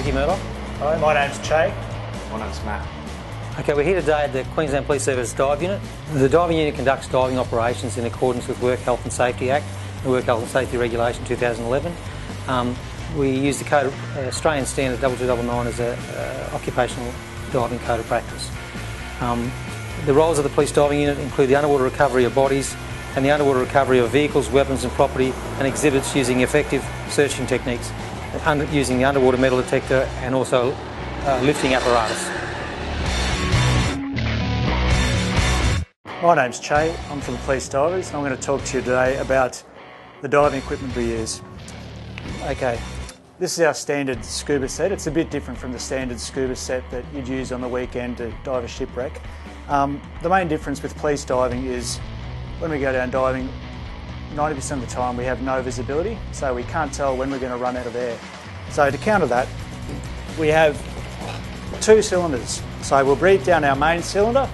you, Murdoch. Hi, my name's Che. My name's Matt. Okay, we're here today at the Queensland Police Service Dive Unit. The diving unit conducts diving operations in accordance with Work Health and Safety Act, the Work Health and Safety Regulation 2011. We use the code Australian Standard 2299 as an occupational diving code of practice. The roles of the police diving unit include the underwater recovery of bodies and the underwater recovery of vehicles, weapons and property and exhibits using effective searching techniques, using the underwater metal detector and also lifting apparatus. My name's Che, I'm from the Police Divers and I'm going to talk to you today about the diving equipment we use. Okay, this is our standard scuba set. It's a bit different from the standard scuba set that you'd use on the weekend to dive a shipwreck. The main difference with police diving is when we go down diving, 90% of the time we have no visibility, so we can't tell when we're going to run out of air. So to counter that, we have two cylinders. So we'll breathe down our main cylinder.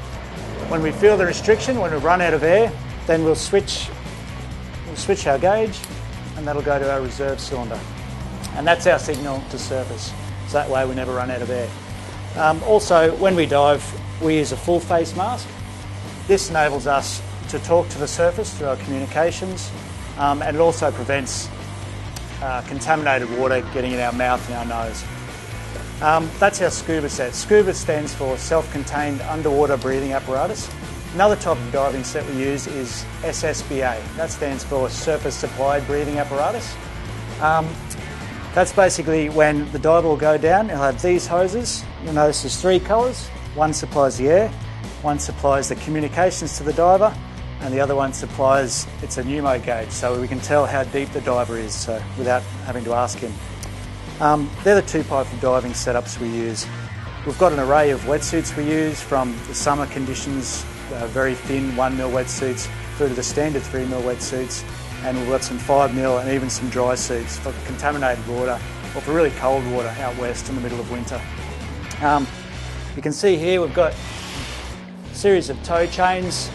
When we feel the restriction, when we run out of air, then we'll switch our gauge and that'll go to our reserve cylinder. And that's our signal to surface. So that way we never run out of air. Also, when we dive, we use a full face mask. This enables us to talk to the surface through our communications, and it also prevents contaminated water getting in our mouth and our nose. That's our scuba set. Scuba stands for self-contained underwater breathing apparatus. Another type of diving set we use is SSBA. That stands for surface supplied breathing apparatus. That's basically when the diver will go down, he'll have these hoses. You'll notice there's three colours. One supplies the air, one supplies the communications to the diver, and the other one supplies, it's a pneumo gauge, so we can tell how deep the diver is, so without having to ask him. They're the two types of diving setups we use. We've got an array of wetsuits we use, from the summer conditions, very thin 1mm wetsuits, through to the standard 3mm wetsuits, and we've got some 5mm and even some dry suits for contaminated water or for really cold water out west in the middle of winter. You can see here we've got a series of tow chains.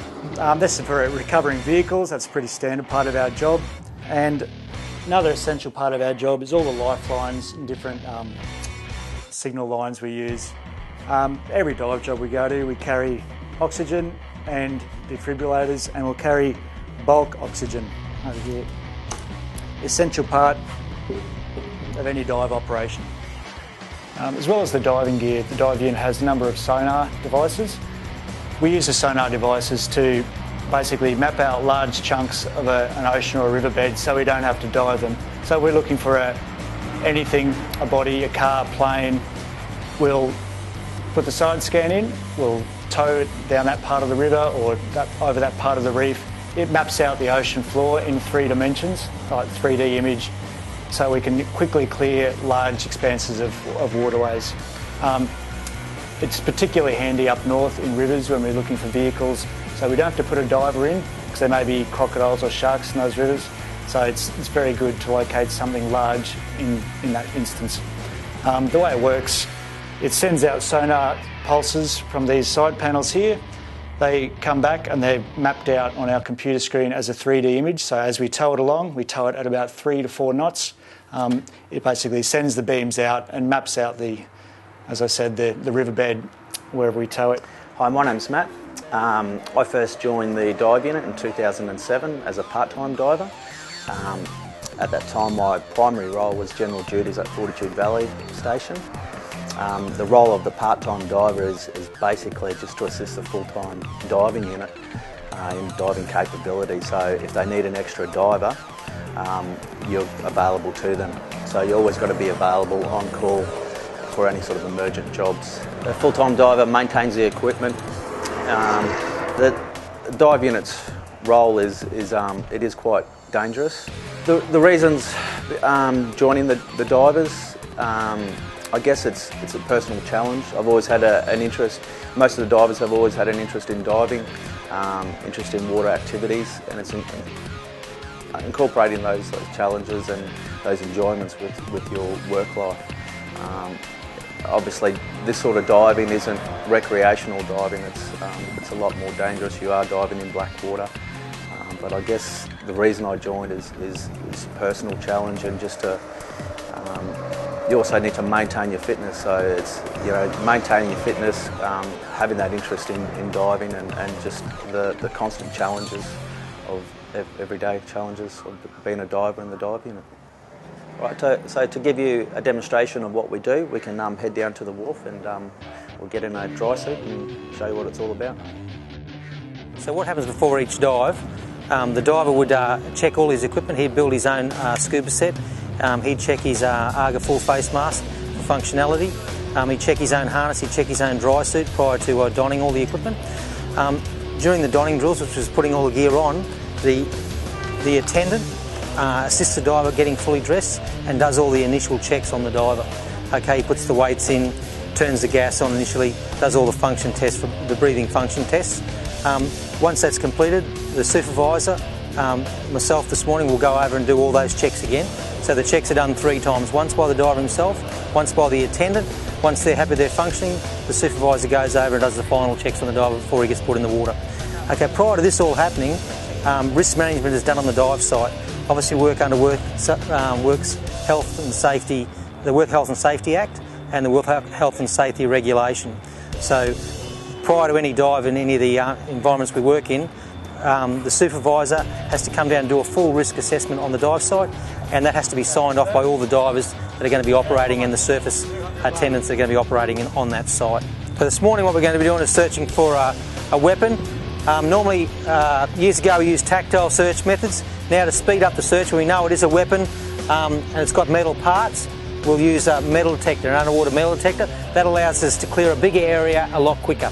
This is for recovering vehicles. That's a pretty standard part of our job. And another essential part of our job is all the lifelines and different signal lines we use. Every dive job we go to, we carry oxygen and defibrillators, and we'll carry bulk oxygen over here. Essential part of any dive operation. As well as the diving gear, the dive unit has a number of sonar devices. We use the sonar devices to basically map out large chunks of an ocean or a riverbed so we don't have to dive them. So we're looking for anything, a body, a car, plane. We'll put the side scan in, we'll tow it down that part of the river or over that part of the reef. It maps out the ocean floor in 3 dimensions, like 3D image, so we can quickly clear large expanses of waterways. It's particularly handy up north in rivers when we're looking for vehicles, so we don't have to put a diver in because there may be crocodiles or sharks in those rivers, so it's very good to locate something large in that instance. The way it works, it sends out sonar pulses from these side panels here. They come back and they're mapped out on our computer screen as a 3D image, so as we tow it along, we tow it at about 3 to 4 knots. It basically sends the beams out and maps out as I said, the riverbed wherever we tow it. Hi, my name's Matt. I first joined the dive unit in 2007 as a part-time diver. At that time, my primary role was general duties at Fortitude Valley Station. The role of the part-time diver is basically just to assist the full-time diving unit in diving capability. So if they need an extra diver, you're available to them. So you always got to be available on call for any sort of emergent jobs. The full-time diver maintains the equipment. The dive unit's role is quite dangerous. The reasons joining the divers, I guess it's a personal challenge. I've always had an interest. Most of the divers have always had an interest in diving, interest in water activities, and it's incorporating those challenges and those enjoyments with your work life. Obviously, this sort of diving isn't recreational diving. It's a lot more dangerous. You are diving in black water. But I guess the reason I joined is personal challenge and just to you also need to maintain your fitness. So it's, you know, maintaining your fitness, having that interest in diving, and just the constant challenges of everyday challenges of being a diver in the dive unit. Right, so to give you a demonstration of what we do, we can head down to the wharf and we'll get in a dry suit and show you what it's all about. So what happens before each dive? The diver would check all his equipment. He'd build his own scuba set. He'd check his ARGA full face mask for functionality. He'd check his own harness. He'd check his own dry suit prior to donning all the equipment. During the donning drills, which was putting all the gear on, the attendant assists the diver getting fully dressed and does all the initial checks on the diver. Okay, he puts the weights in, turns the gas on initially, does all the function tests, for the breathing function tests. Once that's completed, the supervisor, myself this morning, will go over and do all those checks again. So the checks are done 3 times, once by the diver himself, once by the attendant. Once they're happy they're functioning, the supervisor goes over and does the final checks on the diver before he gets put in the water. Okay, prior to this all happening, risk management is done on the dive site. Obviously work under Works Health and Safety, the Work Health and Safety Act and the Work Health and Safety Regulation. So prior to any dive in any of the environments we work in, the supervisor has to come down and do a full risk assessment on the dive site, and that has to be signed off by all the divers that are going to be operating and the surface attendants that are going to be operating on that site. So this morning what we're going to be doing is searching for a weapon. Normally, years ago we used tactile search methods. Now to speed up the search, when we know it is a weapon and it's got metal parts, we'll use a metal detector, an underwater metal detector. That allows us to clear a bigger area a lot quicker.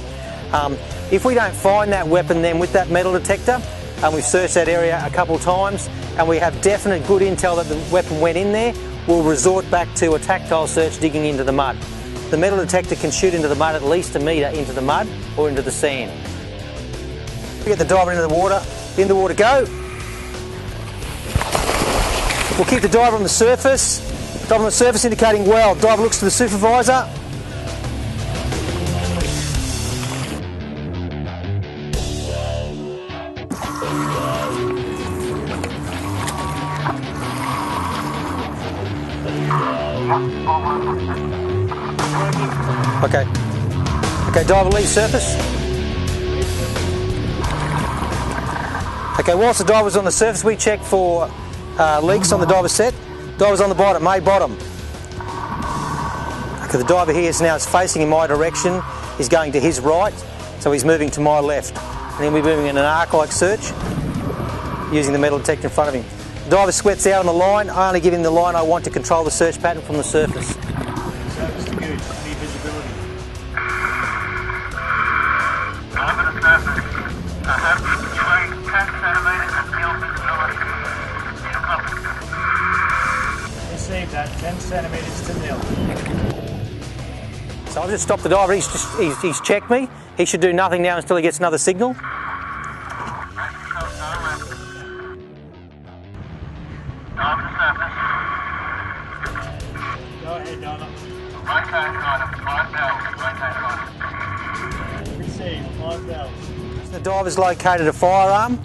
If we don't find that weapon then with that metal detector, and we've searched that area a couple times and we have definite good intel that the weapon went in there, we'll resort back to a tactile search digging into the mud. The metal detector can shoot into the mud at least a metre into the mud or into the sand. We get the diver into the water, in the water go. We'll keep the diver on the surface. Diver on the surface indicating well. Diver looks to the supervisor. Okay, diver leaves surface. Okay, whilst the diver's on the surface, we check for leaks on the diver's set. Diver's on the bottom, May bottom. Okay, the diver here is now facing in my direction. He's going to his right, so he's moving to my left. And he'll be moving in an arc-like search using the metal detector in front of him. The diver sweats out on the line. I only give him the line I want to control the search pattern from the surface. Surface to good. Any visibility? Over the surface. I have between 10 centimetres and nil visibility. Received that, 10 centimetres to nil. So I've just stopped the diver. He's checked me. He should do nothing now until he gets another signal. Go ahead, Donna. Received, 5 bells. The diver's located a firearm.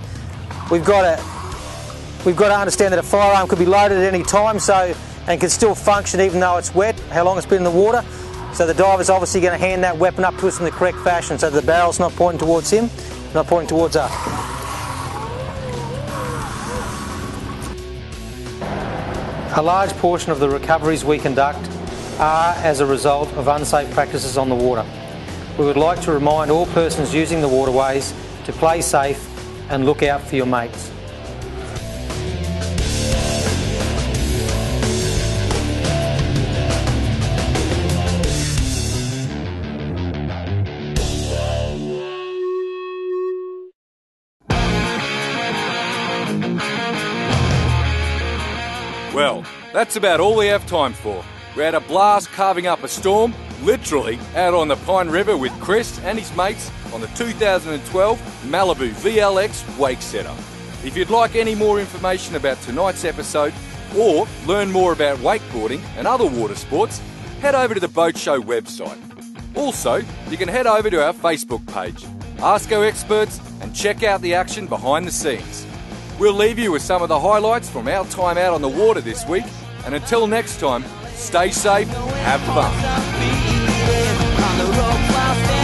We've got to understand that a firearm could be loaded at any time, and can still function even though it's wet, how long it's been in the water. So the diver's obviously going to hand that weapon up to us in the correct fashion, so the barrel's not pointing towards him, not pointing towards us. A large portion of the recoveries we conduct are as a result of unsafe practices on the water. We would like to remind all persons using the waterways to play safe and look out for your mates. Well, that's about all we have time for. We had a blast carving up a storm, literally, out on the Pine River with Chris and his mates on the 2012 Malibu VLX Wakesetter. If you'd like any more information about tonight's episode or learn more about wakeboarding and other water sports, head over to the Boat Show website. Also, you can head over to our Facebook page, ask our experts and check out the action behind the scenes. We'll leave you with some of the highlights from our time out on the water this week, and until next time, Stay safe, have fun.